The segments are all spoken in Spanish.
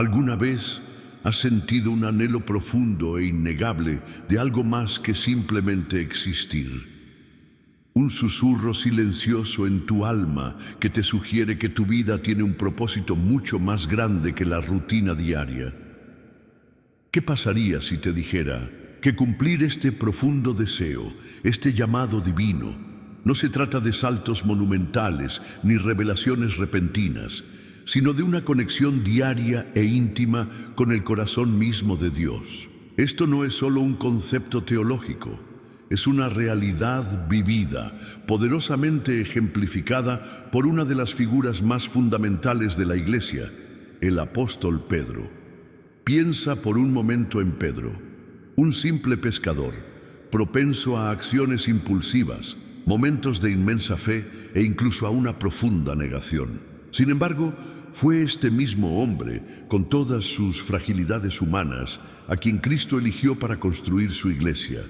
¿Alguna vez has sentido un anhelo profundo e innegable de algo más que simplemente existir? Un susurro silencioso en tu alma que te sugiere que tu vida tiene un propósito mucho más grande que la rutina diaria. ¿Qué pasaría si te dijera que cumplir este profundo deseo, este llamado divino, no se trata de saltos monumentales ni revelaciones repentinas, sino de una conexión diaria e íntima con el corazón mismo de Dios? Esto no es solo un concepto teológico, es una realidad vivida, poderosamente ejemplificada por una de las figuras más fundamentales de la Iglesia, el apóstol Pedro. Piensa por un momento en Pedro, un simple pescador, propenso a acciones impulsivas, momentos de inmensa fe e incluso a una profunda negación. Sin embargo, fue este mismo hombre, con todas sus fragilidades humanas, a quien Cristo eligió para construir su iglesia.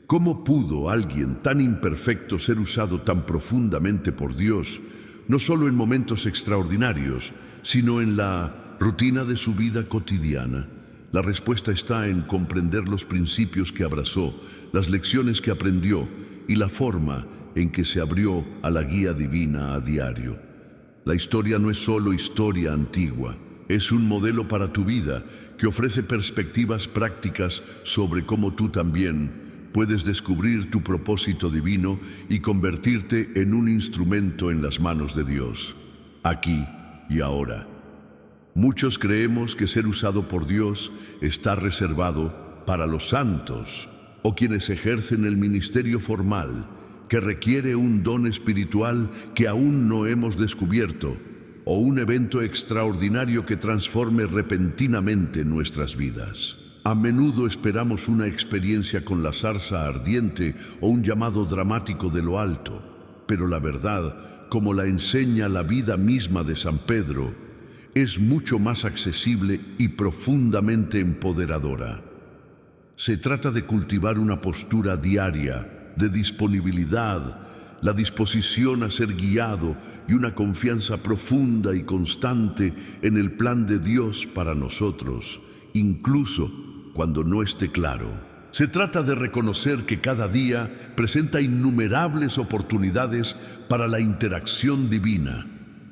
¿Cómo pudo alguien tan imperfecto ser usado tan profundamente por Dios, no solo en momentos extraordinarios, sino en la rutina de su vida cotidiana? La respuesta está en comprender los principios que abrazó, las lecciones que aprendió y la forma en que se abrió a la guía divina a diario. La historia no es solo historia antigua, es un modelo para tu vida que ofrece perspectivas prácticas sobre cómo tú también puedes descubrir tu propósito divino y convertirte en un instrumento en las manos de Dios, aquí y ahora. Muchos creemos que ser usado por Dios está reservado para los santos o quienes ejercen el ministerio formal, que requiere un don espiritual que aún no hemos descubierto, o un evento extraordinario que transforme repentinamente nuestras vidas. A menudo esperamos una experiencia con la zarza ardiente o un llamado dramático de lo alto, pero la verdad, como la enseña la vida misma de San Pedro, es mucho más accesible y profundamente empoderadora. Se trata de cultivar una postura diaria de disponibilidad, la disposición a ser guiado y una confianza profunda y constante en el plan de Dios para nosotros, incluso cuando no esté claro. Se trata de reconocer que cada día presenta innumerables oportunidades para la interacción divina,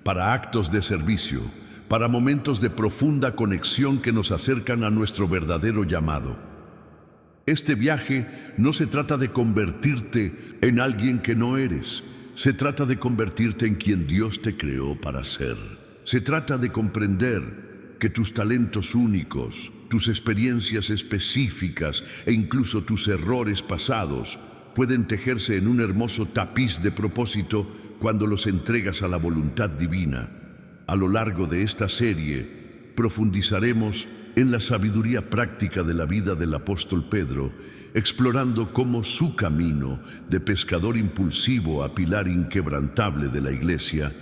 para actos de servicio, para momentos de profunda conexión que nos acercan a nuestro verdadero llamado. Este viaje no se trata de convertirte en alguien que no eres, se trata de convertirte en quien Dios te creó para ser. Se trata de comprender que tus talentos únicos, tus experiencias específicas e incluso tus errores pasados pueden tejerse en un hermoso tapiz de propósito cuando los entregas a la voluntad divina. A lo largo de esta serie, profundizaremos en la sabiduría práctica de la vida del apóstol Pedro, explorando cómo su camino de pescador impulsivo a pilar inquebrantable de la Iglesia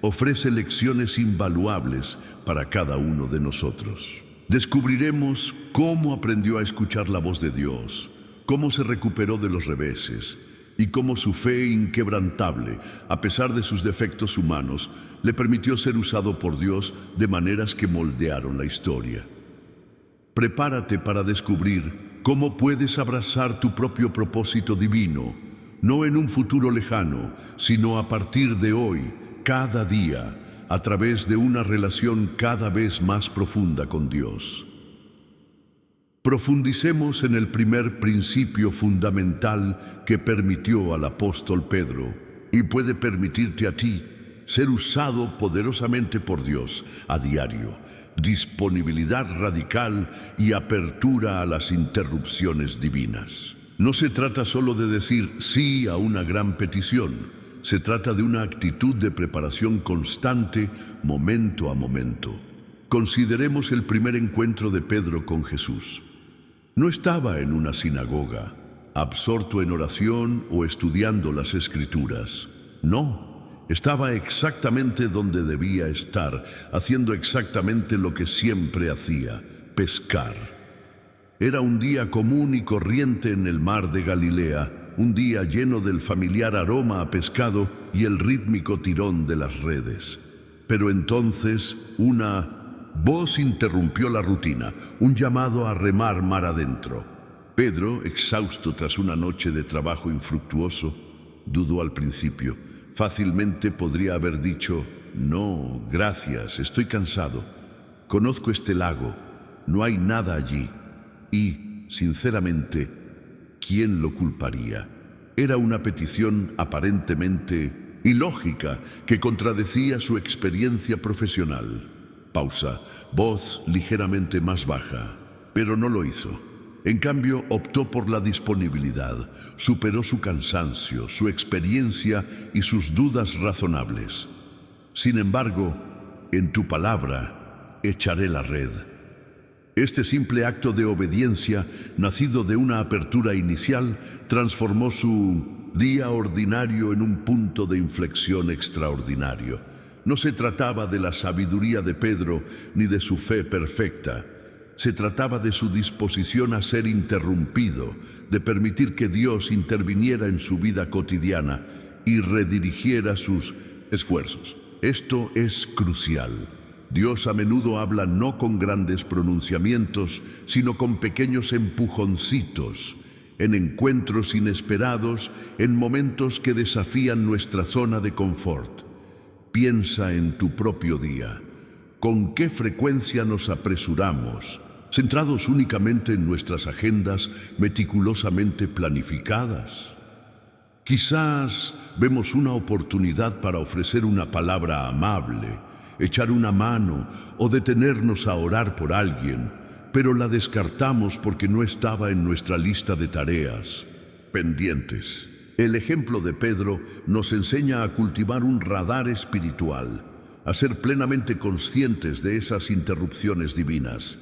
ofrece lecciones invaluables para cada uno de nosotros. Descubriremos cómo aprendió a escuchar la voz de Dios, cómo se recuperó de los reveses y cómo su fe inquebrantable, a pesar de sus defectos humanos, le permitió ser usado por Dios de maneras que moldearon la historia. Prepárate para descubrir cómo puedes abrazar tu propio propósito divino, no en un futuro lejano, sino a partir de hoy, cada día, a través de una relación cada vez más profunda con Dios. Profundicemos en el primer principio fundamental que permitió al apóstol Pedro y puede permitirte a ti ser usado poderosamente por Dios a diario. Disponibilidad radical y apertura a las interrupciones divinas. No se trata solo de decir sí a una gran petición, se trata de una actitud de preparación constante, momento a momento. Consideremos el primer encuentro de Pedro con Jesús. No estaba en una sinagoga, absorto en oración o estudiando las Escrituras. No. Estaba exactamente donde debía estar, haciendo exactamente lo que siempre hacía, pescar. Era un día común y corriente en el mar de Galilea, un día lleno del familiar aroma a pescado y el rítmico tirón de las redes. Pero entonces una Voz interrumpió la rutina, un llamado a remar mar adentro. Pedro, exhausto tras una noche de trabajo infructuoso, dudó al principio. Fácilmente podría haber dicho: no, gracias, estoy cansado. Conozco este lago, no hay nada allí. Y, sinceramente, ¿quién lo culparía? Era una petición aparentemente ilógica que contradecía su experiencia profesional. Pausa, voz ligeramente más baja, pero no lo hizo. En cambio, optó por la disponibilidad, superó su cansancio, su experiencia y sus dudas razonables. Sin embargo, en tu palabra, echaré la red. Este simple acto de obediencia, nacido de una apertura inicial, transformó su día ordinario en un punto de inflexión extraordinario. No se trataba de la sabiduría de Pedro ni de su fe perfecta. Se trataba de su disposición a ser interrumpido, de permitir que Dios interviniera en su vida cotidiana y redirigiera sus esfuerzos. Esto es crucial. Dios a menudo habla no con grandes pronunciamientos, sino con pequeños empujoncitos, en encuentros inesperados, en momentos que desafían nuestra zona de confort. Piensa en tu propio día. ¿Con qué frecuencia nos apresuramos, centrados únicamente en nuestras agendas meticulosamente planificadas? Quizás vemos una oportunidad para ofrecer una palabra amable, echar una mano o detenernos a orar por alguien, pero la descartamos porque no estaba en nuestra lista de tareas pendientes. El ejemplo de Pedro nos enseña a cultivar un radar espiritual, a ser plenamente conscientes de esas interrupciones divinas.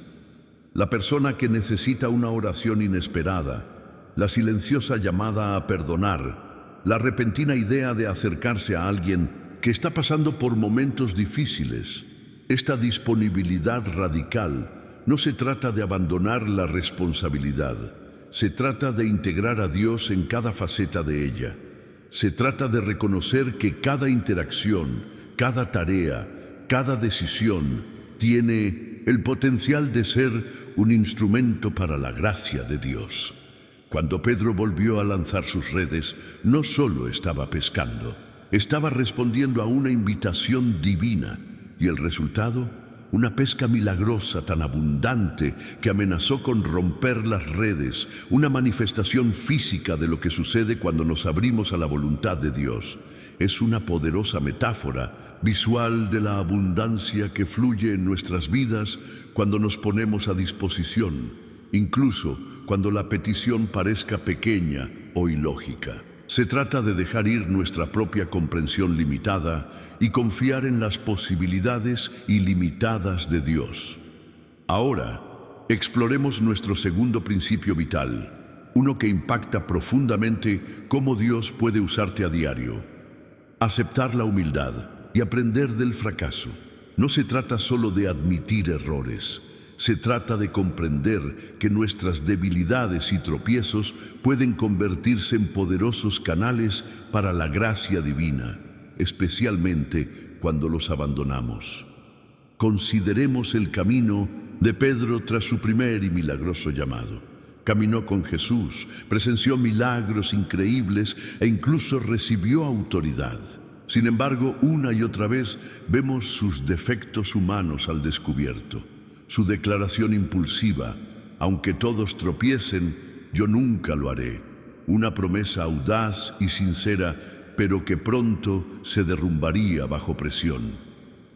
La persona que necesita una oración inesperada, la silenciosa llamada a perdonar, la repentina idea de acercarse a alguien que está pasando por momentos difíciles. Esta disponibilidad radical no se trata de abandonar la responsabilidad, se trata de integrar a Dios en cada faceta de ella. Se trata de reconocer que cada interacción, cada tarea, cada decisión tiene el potencial de ser un instrumento para la gracia de Dios. Cuando Pedro volvió a lanzar sus redes, no solo estaba pescando, estaba respondiendo a una invitación divina, y el resultado, una pesca milagrosa tan abundante que amenazó con romper las redes, una manifestación física de lo que sucede cuando nos abrimos a la voluntad de Dios. Es una poderosa metáfora visual de la abundancia que fluye en nuestras vidas cuando nos ponemos a disposición, incluso cuando la petición parezca pequeña o ilógica. Se trata de dejar ir nuestra propia comprensión limitada y confiar en las posibilidades ilimitadas de Dios. Ahora, exploremos nuestro segundo principio vital, uno que impacta profundamente cómo Dios puede usarte a diario. Aceptar la humildad y aprender del fracaso. No se trata solo de admitir errores. Se trata de comprender que nuestras debilidades y tropiezos pueden convertirse en poderosos canales para la gracia divina, especialmente cuando los abandonamos. Consideremos el camino de Pedro tras su primer y milagroso llamado. Caminó con Jesús, presenció milagros increíbles e incluso recibió autoridad. Sin embargo, una y otra vez vemos sus defectos humanos al descubierto. Su declaración impulsiva: aunque todos tropiecen, yo nunca lo haré. Una promesa audaz y sincera, pero que pronto se derrumbaría bajo presión.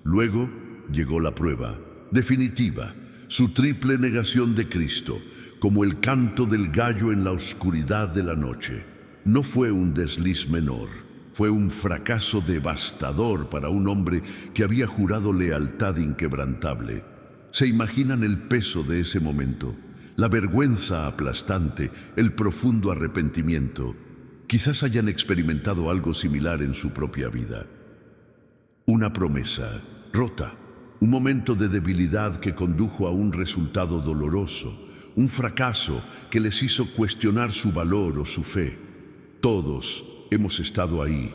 Luego llegó la prueba definitiva, su triple negación de Cristo, como el canto del gallo en la oscuridad de la noche. No fue un desliz menor, fue un fracaso devastador para un hombre que había jurado lealtad inquebrantable. ¿Se imaginan el peso de ese momento? La vergüenza aplastante, el profundo arrepentimiento. Quizás hayan experimentado algo similar en su propia vida. Una promesa rota, un momento de debilidad que condujo a un resultado doloroso, un fracaso que les hizo cuestionar su valor o su fe. Todos hemos estado ahí,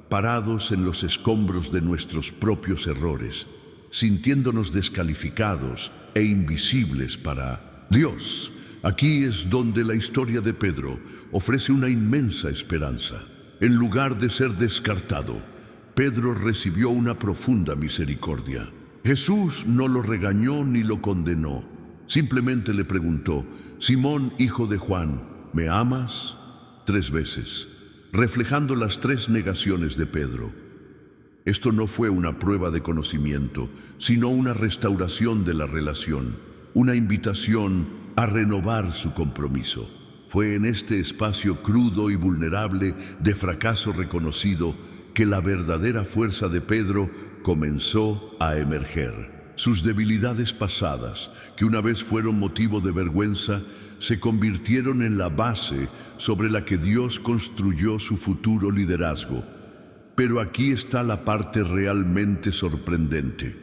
parados en los escombros de nuestros propios errores. sintiéndonos descalificados e invisibles para Dios. Aquí es donde la historia de Pedro ofrece una inmensa esperanza. En lugar de ser descartado, Pedro recibió una profunda misericordia. Jesús no lo regañó ni lo condenó. Simplemente le preguntó: Simón, hijo de Juan, ¿me amas? 3 veces, reflejando las 3 negaciones de Pedro. Esto no fue una prueba de conocimiento, sino una restauración de la relación, una invitación a renovar su compromiso. Fue en este espacio crudo y vulnerable de fracaso reconocido que la verdadera fuerza de Pedro comenzó a emerger. Sus debilidades pasadas, que una vez fueron motivo de vergüenza, se convirtieron en la base sobre la que Dios construyó su futuro liderazgo. Pero aquí está la parte realmente sorprendente.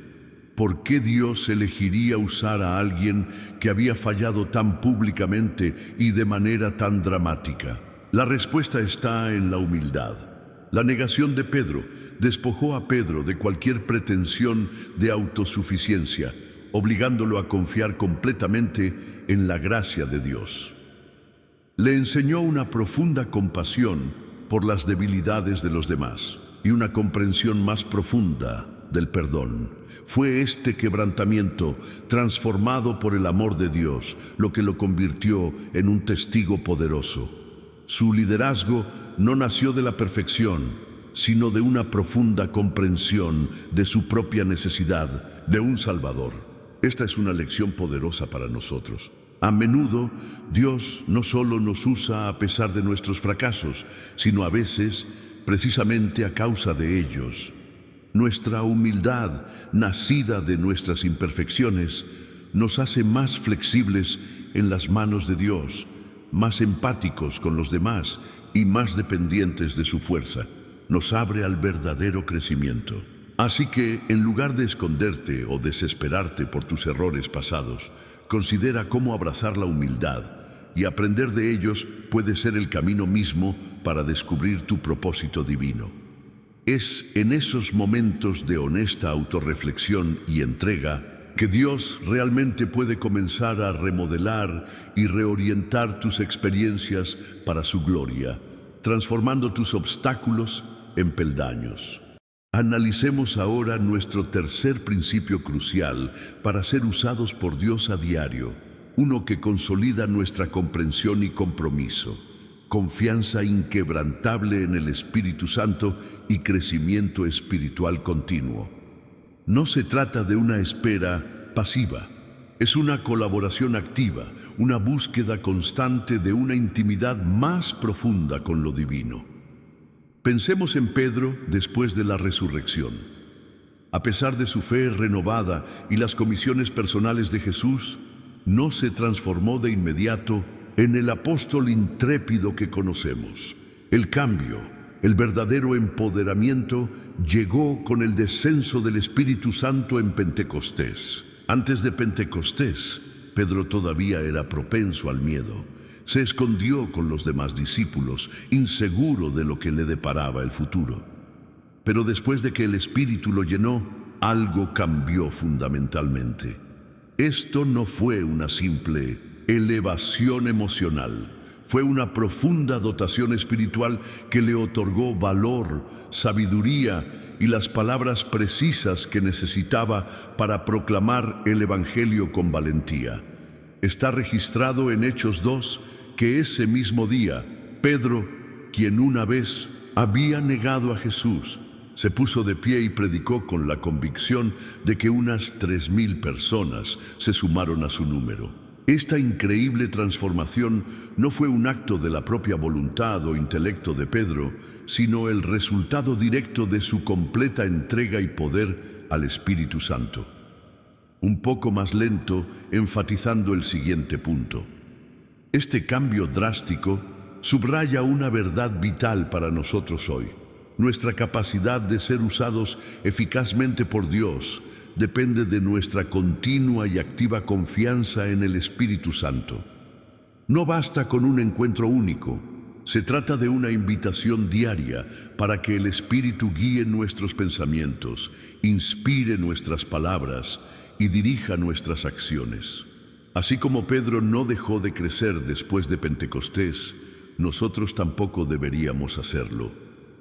¿Por qué Dios elegiría usar a alguien que había fallado tan públicamente y de manera tan dramática? La respuesta está en la humildad. La negación de Pedro despojó a Pedro de cualquier pretensión de autosuficiencia, obligándolo a confiar completamente en la gracia de Dios. Le enseñó una profunda compasión por las debilidades de los demás y una comprensión más profunda del perdón. Fue este quebrantamiento, transformado por el amor de Dios, lo que lo convirtió en un testigo poderoso. Su liderazgo no nació de la perfección, sino de una profunda comprensión de su propia necesidad de un Salvador. Esta es una lección poderosa para nosotros. A menudo, Dios no solo nos usa a pesar de nuestros fracasos, sino a veces, precisamente a causa de ellos. Nuestra humildad, nacida de nuestras imperfecciones, nos hace más flexibles en las manos de Dios, más empáticos con los demás y más dependientes de su fuerza. Nos abre al verdadero crecimiento. Así que, en lugar de esconderte o desesperarte por tus errores pasados, considera cómo abrazar la humildad, y aprender de ellos puede ser el camino mismo para descubrir tu propósito divino. Es en esos momentos de honesta autorreflexión y entrega que Dios realmente puede comenzar a remodelar y reorientar tus experiencias para su gloria, transformando tus obstáculos en peldaños. Analicemos ahora nuestro tercer principio crucial para ser usados por Dios a diario, uno que consolida nuestra comprensión y compromiso: confianza inquebrantable en el Espíritu Santo y crecimiento espiritual continuo. No se trata de una espera pasiva, es una colaboración activa, una búsqueda constante de una intimidad más profunda con lo divino. Pensemos en Pedro después de la resurrección. A pesar de su fe renovada y las comisiones personales de Jesús, no se transformó de inmediato en el apóstol intrépido que conocemos. El cambio, el verdadero empoderamiento, llegó con el descenso del Espíritu Santo en Pentecostés. Antes de Pentecostés, Pedro todavía era propenso al miedo. Se escondió con los demás discípulos, inseguro de lo que le deparaba el futuro. Pero después de que el Espíritu lo llenó, algo cambió fundamentalmente. Esto no fue una simple elevación emocional, fue una profunda dotación espiritual que le otorgó valor, sabiduría y las palabras precisas que necesitaba para proclamar el Evangelio con valentía. Está registrado en Hechos 2 que ese mismo día, Pedro, quien una vez había negado a Jesús, se puso de pie y predicó con la convicción de que unas 3,000 personas se sumaron a su número. Esta increíble transformación no fue un acto de la propia voluntad o intelecto de Pedro, sino el resultado directo de su completa entrega y poder al Espíritu Santo. Un poco más lento, enfatizando el siguiente punto. Este cambio drástico subraya una verdad vital para nosotros hoy. Nuestra capacidad de ser usados eficazmente por Dios depende de nuestra continua y activa confianza en el Espíritu Santo. No basta con un encuentro único, Se trata de una invitación diaria para que el Espíritu guíe nuestros pensamientos, inspire nuestras palabras y dirija nuestras acciones. Así como Pedro no dejó de crecer después de Pentecostés, nosotros tampoco deberíamos hacerlo.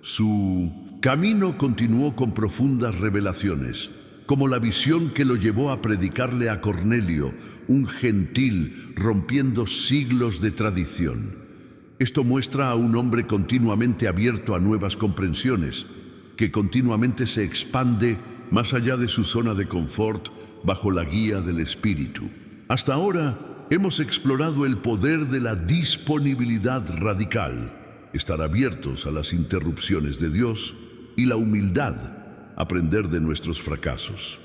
Su camino continuó con profundas revelaciones, como la visión que lo llevó a predicarle a Cornelio, un gentil rompiendo siglos de tradición. Esto muestra a un hombre continuamente abierto a nuevas comprensiones, que continuamente se expande más allá de su zona de confort bajo la guía del Espíritu. Hasta ahora hemos explorado el poder de la disponibilidad radical, estar abiertos a las interrupciones de Dios, y la humildad, aprender de nuestros fracasos.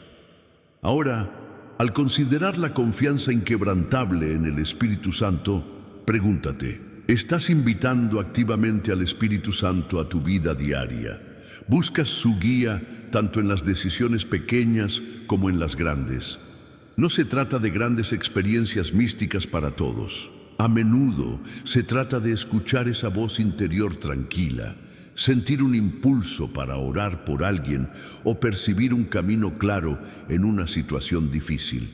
Ahora, al considerar la confianza inquebrantable en el Espíritu Santo, pregúntate, ¿estás invitando activamente al Espíritu Santo a tu vida diaria? ¿Buscas su guía tanto en las decisiones pequeñas como en las grandes? No se trata de grandes experiencias místicas para todos. A menudo se trata de escuchar esa voz interior tranquila, sentir un impulso para orar por alguien o percibir un camino claro en una situación difícil.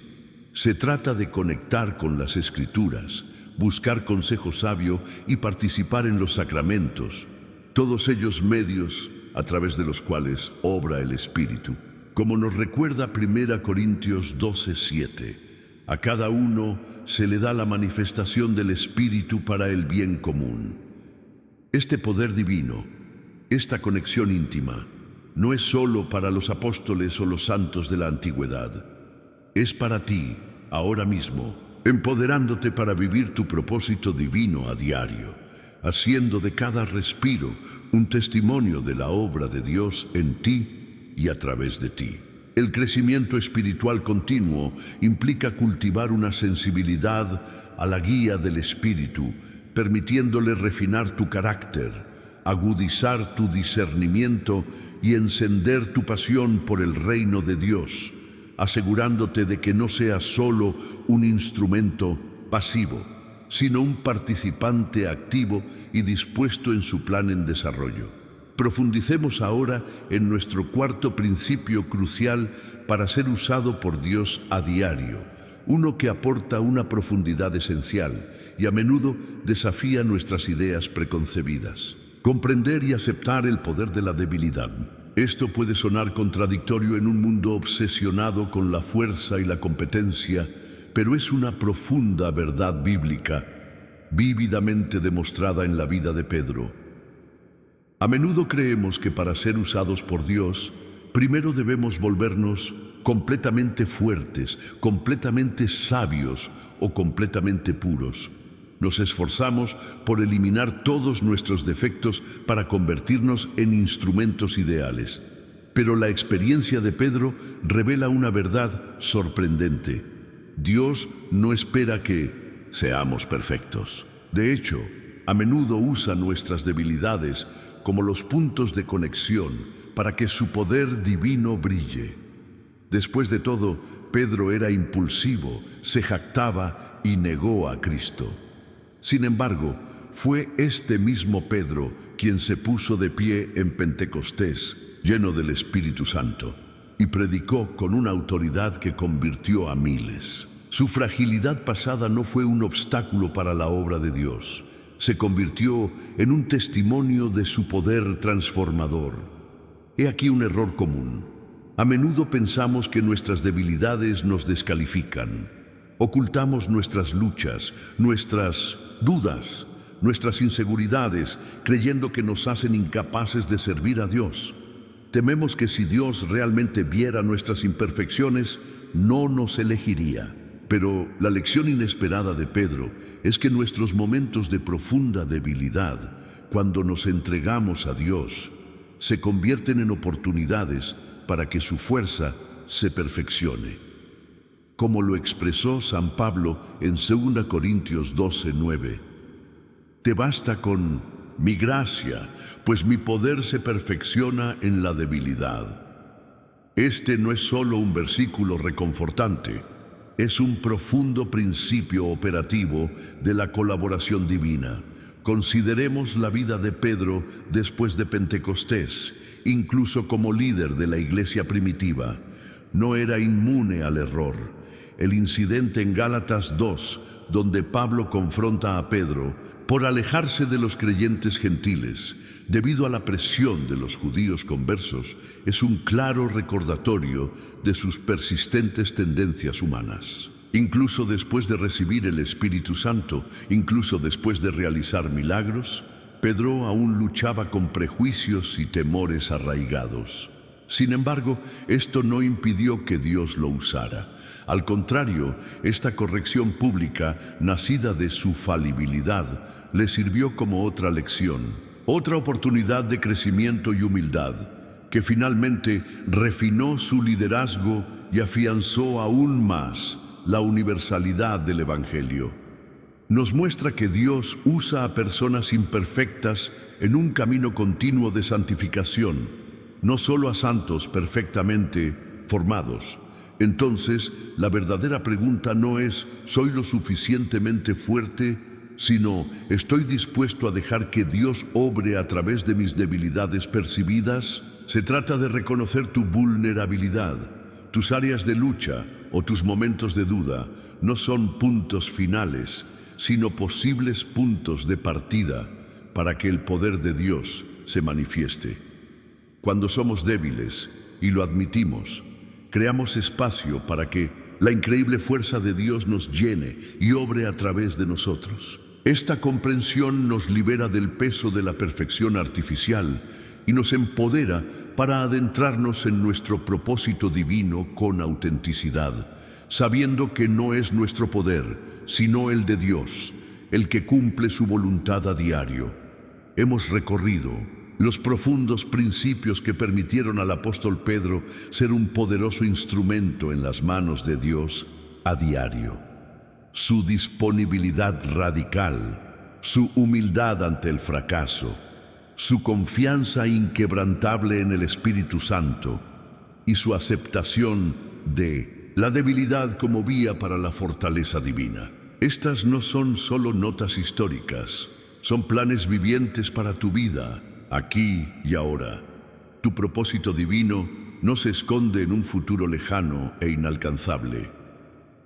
Se trata de conectar con las Escrituras, buscar consejo sabio y participar en los sacramentos, todos ellos medios a través de los cuales obra el Espíritu. Como nos recuerda 1 Corintios 12:7, a cada uno se le da la manifestación del Espíritu para el bien común. Este poder divino, esta conexión íntima, no es solo para los apóstoles o los santos de la antigüedad. Es para ti, ahora mismo, empoderándote para vivir tu propósito divino a diario, haciendo de cada respiro un testimonio de la obra de Dios en ti y a través de ti. El crecimiento espiritual continuo implica cultivar una sensibilidad a la guía del Espíritu, permitiéndole refinar tu carácter, agudizar tu discernimiento y encender tu pasión por el reino de Dios, asegurándote de que no seas solo un instrumento pasivo, sino un participante activo y dispuesto en su plan en desarrollo. Profundicemos ahora en nuestro cuarto principio crucial para ser usado por Dios a diario, uno que aporta una profundidad esencial y a menudo desafía nuestras ideas preconcebidas. Comprender y aceptar el poder de la debilidad. Esto puede sonar contradictorio en un mundo obsesionado con la fuerza y la competencia, pero es una profunda verdad bíblica, vívidamente demostrada en la vida de Pedro. A menudo creemos que para ser usados por Dios, primero debemos volvernos completamente fuertes, completamente sabios o completamente puros. Nos esforzamos por eliminar todos nuestros defectos para convertirnos en instrumentos ideales. Pero la experiencia de Pedro revela una verdad sorprendente. Dios no espera que seamos perfectos. De hecho, a menudo usa nuestras debilidades como los puntos de conexión para que su poder divino brille. Después de todo, Pedro era impulsivo, se jactaba y negó a Cristo. Sin embargo, fue este mismo Pedro quien se puso de pie en Pentecostés, lleno del Espíritu Santo, y predicó con una autoridad que convirtió a miles. Su fragilidad pasada no fue un obstáculo para la obra de Dios. Se convirtió en un testimonio de su poder transformador. He aquí un error común. A menudo pensamos que nuestras debilidades nos descalifican. Ocultamos nuestras luchas, nuestras dudas, nuestras inseguridades, creyendo que nos hacen incapaces de servir a Dios. Tememos que si Dios realmente viera nuestras imperfecciones, no nos elegiría. Pero la lección inesperada de Pedro es que nuestros momentos de profunda debilidad, cuando nos entregamos a Dios, se convierten en oportunidades para que su fuerza se perfeccione. Como lo expresó San Pablo en 2 Corintios 12:9, te basta con mi gracia, pues mi poder se perfecciona en la debilidad. Este no es solo un versículo reconfortante, es un profundo principio operativo de la colaboración divina, Consideremos la vida de Pedro después de Pentecostés, incluso como líder de la iglesia primitiva. No era inmune al error. El incidente en Gálatas 2, donde Pablo confronta a Pedro por alejarse de los creyentes gentiles debido a la presión de los judíos conversos, es un claro recordatorio de sus persistentes tendencias humanas. Incluso después de recibir el Espíritu Santo, incluso después de realizar milagros, Pedro aún luchaba con prejuicios y temores arraigados. Sin embargo, esto no impidió que Dios lo usara. Al contrario, esta corrección pública, nacida de su falibilidad, le sirvió como otra lección, otra oportunidad de crecimiento y humildad, que finalmente refinó su liderazgo y afianzó aún más la universalidad del Evangelio. Nos muestra que Dios usa a personas imperfectas en un camino continuo de santificación, no solo a santos perfectamente formados. Entonces, la verdadera pregunta no es ¿soy lo suficientemente fuerte?, sino ¿estoy dispuesto a dejar que Dios obre a través de mis debilidades percibidas? Se trata de reconocer tu vulnerabilidad. Tus áreas de lucha o tus momentos de duda no son puntos finales, sino posibles puntos de partida para que el poder de Dios se manifieste. Cuando somos débiles y lo admitimos, creamos espacio para que la increíble fuerza de Dios nos llene y obre a través de nosotros. Esta comprensión nos libera del peso de la perfección artificial y nos empodera para adentrarnos en nuestro propósito divino con autenticidad, sabiendo que no es nuestro poder, sino el de Dios, el que cumple su voluntad a diario. Hemos recorrido los profundos principios que permitieron al apóstol Pedro ser un poderoso instrumento en las manos de Dios a diario. Su disponibilidad radical, su humildad ante el fracaso, su confianza inquebrantable en el Espíritu Santo y su aceptación de la debilidad como vía para la fortaleza divina. Estas no son solo notas históricas, son planes vivientes para tu vida, aquí y ahora. Tu propósito divino no se esconde en un futuro lejano e inalcanzable.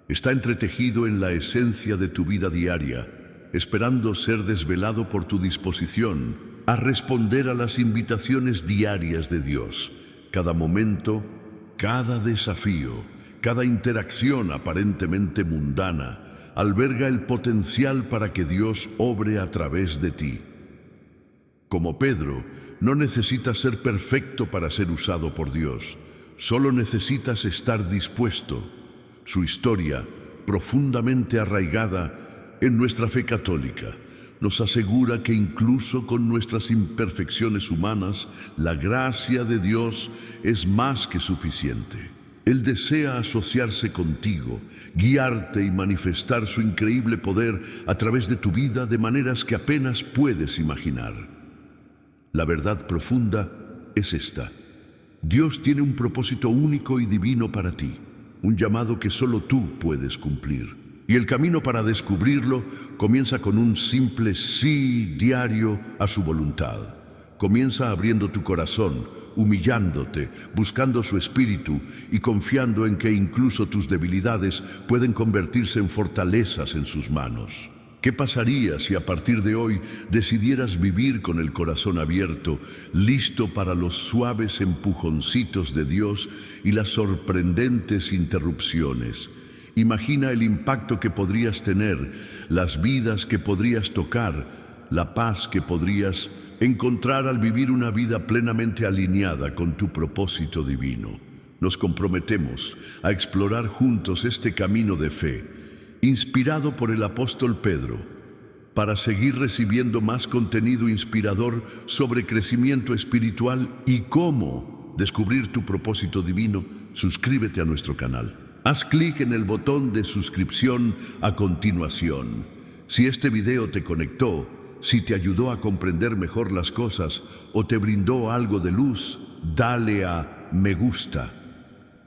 Está entretejido en la esencia de tu vida diaria, esperando ser desvelado por tu disposición a responder a las invitaciones diarias de Dios. Cada momento, cada desafío, cada interacción aparentemente mundana, alberga el potencial para que Dios obre a través de ti. Como Pedro, no necesitas ser perfecto para ser usado por Dios, solo necesitas estar dispuesto. Su historia, profundamente arraigada en nuestra fe católica, nos asegura que incluso con nuestras imperfecciones humanas, la gracia de Dios es más que suficiente. Él desea asociarse contigo, guiarte y manifestar su increíble poder a través de tu vida de maneras que apenas puedes imaginar. La verdad profunda es esta: Dios tiene un propósito único y divino para ti, un llamado que solo tú puedes cumplir. Y el camino para descubrirlo comienza con un simple sí diario a su voluntad. Comienza abriendo tu corazón, humillándote, buscando su espíritu y confiando en que incluso tus debilidades pueden convertirse en fortalezas en sus manos. ¿Qué pasaría si a partir de hoy decidieras vivir con el corazón abierto, listo para los suaves empujoncitos de Dios y las sorprendentes interrupciones? Imagina el impacto que podrías tener, las vidas que podrías tocar, la paz que podrías encontrar al vivir una vida plenamente alineada con tu propósito divino. Nos comprometemos a explorar juntos este camino de fe, inspirado por el apóstol Pedro, para seguir recibiendo más contenido inspirador sobre crecimiento espiritual y cómo descubrir tu propósito divino. Suscríbete a nuestro canal. Haz clic en el botón de suscripción a continuación. Si este video te conectó, si te ayudó a comprender mejor las cosas o te brindó algo de luz, dale a me gusta.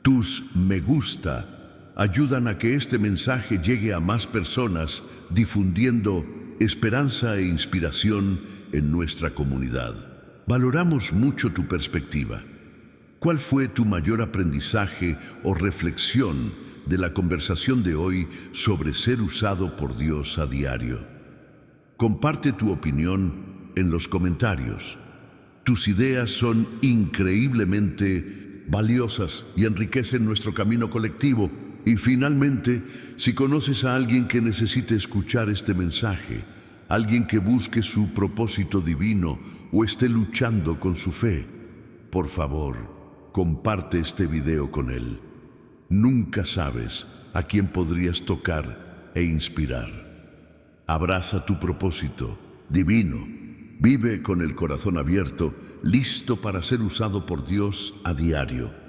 Tus me gusta ayudan a que este mensaje llegue a más personas, difundiendo esperanza e inspiración en nuestra comunidad. Valoramos mucho tu perspectiva. ¿Cuál fue tu mayor aprendizaje o reflexión de la conversación de hoy sobre ser usado por Dios a diario? Comparte tu opinión en los comentarios. Tus ideas son increíblemente valiosas y enriquecen nuestro camino colectivo. Y finalmente, si conoces a alguien que necesite escuchar este mensaje, alguien que busque su propósito divino o esté luchando con su fe, por favor, comparte este video con él. Nunca sabes a quién podrías tocar e inspirar. Abraza tu propósito divino. Vive con el corazón abierto, listo para ser usado por Dios a diario.